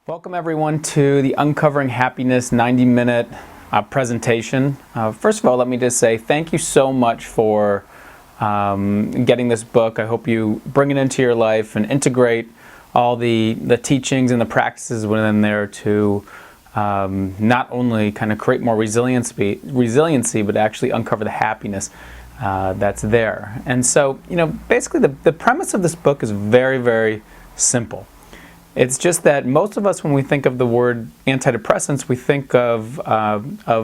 Welcome everyone to the Uncovering Happiness 90-minute presentation. First of all, let me just say thank you so much for getting this book. I hope you bring it into your life and integrate all the teachings and the practices within there to not only kind of create more resiliency, but actually uncover the happiness that's there. And so, basically the premise of this book is very, very simple. It's just that most of us, when we think of the word antidepressants, we think of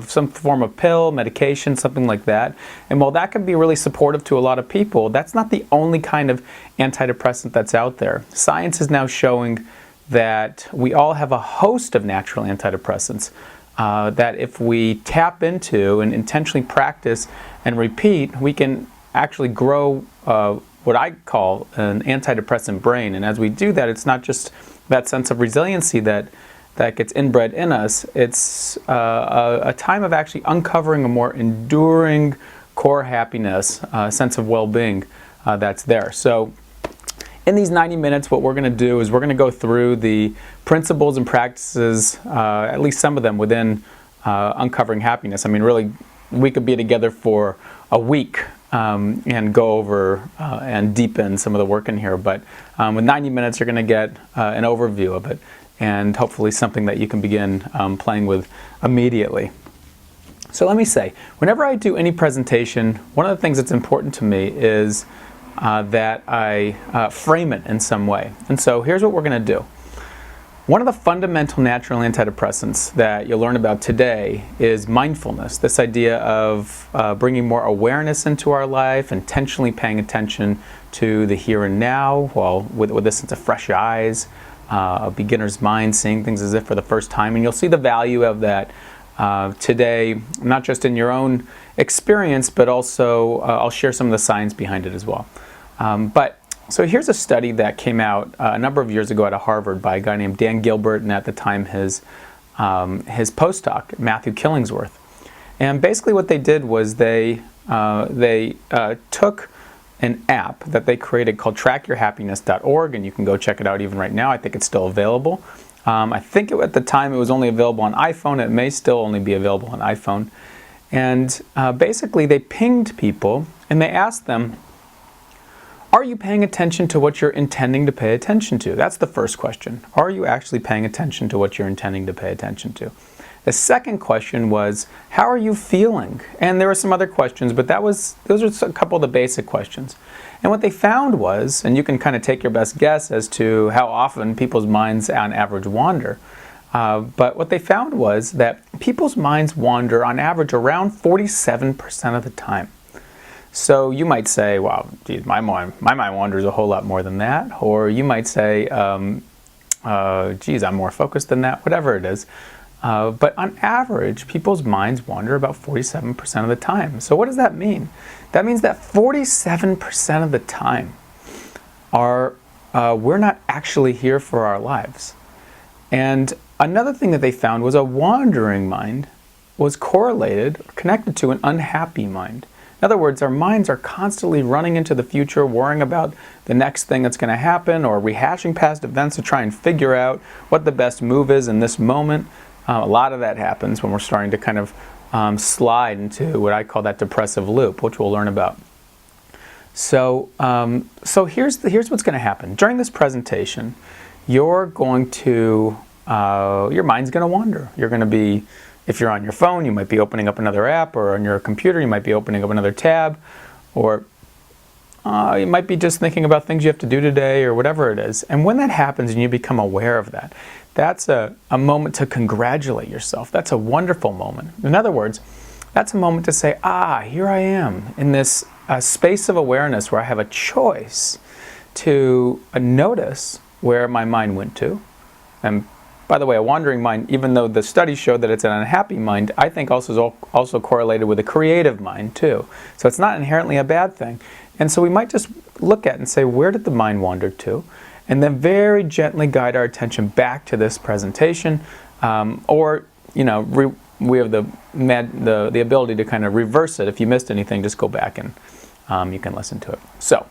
some form of pill, medication, something like that. And while that can be really supportive to a lot of people, that's not the only kind of antidepressant that's out there. Science is now showing that we all have a host of natural antidepressants that if we tap into and intentionally practice and repeat, we can actually grow what I call an antidepressant brain. And as we do that, it's not just that sense of resiliency that gets inbred in us. It's a time of actually uncovering a more enduring core happiness, sense of well-being that's there. So in these 90 minutes, what we're going to do is we're going to go through the principles and practices, at least some of them within uncovering happiness. I mean, really, we could be together for a week and go over and deepen some of the work in here. But with 90 minutes, you're going to get an overview of it and hopefully something that you can begin playing with immediately. So let me say, whenever I do any presentation, one of the things that's important to me is that I frame it in some way. And so here's what we're going to do. One of the fundamental natural antidepressants that you'll learn about today is mindfulness, this idea of bringing more awareness into our life, intentionally paying attention to the here and now, with this sense of fresh eyes, a beginner's mind, seeing things as if for the first time. And you'll see the value of that today, not just in your own experience, but also I'll share some of the science behind it as well. So here's a study that came out a number of years ago out of Harvard by a guy named Dan Gilbert, and at the time his postdoc, Matthew Killingsworth. And basically what they did was they took an app that they created called trackyourhappiness.org, and you can go check it out even right now. I think it's still available. I think at the time it was only available on iPhone. It may still only be available on iPhone. And basically they pinged people and they asked them, are you paying attention to what you're intending to pay attention to? That's the first question. Are you actually paying attention to what you're intending to pay attention to? The second question was, how are you feeling? And there were some other questions, but those are a couple of the basic questions. And what they found was, and you can kind of take your best guess as to how often people's minds on average wander, but what they found was that people's minds wander on average around 47% of the time. So you might say, wow, geez, my mind wanders a whole lot more than that. Or you might say, geez, I'm more focused than that, whatever it is. But on average, people's minds wander about 47% of the time. So what does that mean? That means that 47% of the time we're not actually here for our lives. And another thing that they found was a wandering mind was correlated or connected to an unhappy mind. In other words, our minds are constantly running into the future, worrying about the next thing that's going to happen, or rehashing past events to try and figure out what the best move is in this moment. A lot of that happens when we're starting to kind of slide into what I call that depressive loop, which we'll learn about. So here's what's going to happen. During this presentation, your mind's going to wander. You're going to be, if you're on your phone, you might be opening up another app, or on your computer, you might be opening up another tab, or you might be just thinking about things you have to do today, or whatever it is. And when that happens and you become aware of that, that's a moment to congratulate yourself. That's a wonderful moment. In other words, that's a moment to say, here I am in this space of awareness where I have a choice to notice where my mind went to. And by the way, a wandering mind, even though the studies show that it's an unhappy mind, I think also correlated with a creative mind too. So it's not inherently a bad thing. And so we might just look at it and say, where did the mind wander to? And then very gently guide our attention back to this presentation. Or, we have the ability to kind of reverse it. If you missed anything, just go back and you can listen to it. So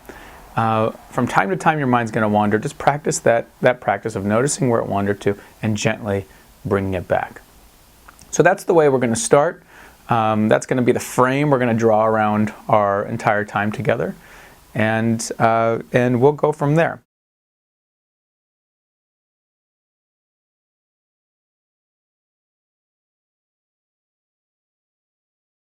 from time to time your mind's going to wander. Just practice that practice of noticing where it wandered to and gently bringing it back. So that's the way we're going to start. That's going to be the frame we're going to draw around our entire time together, and we'll go from there.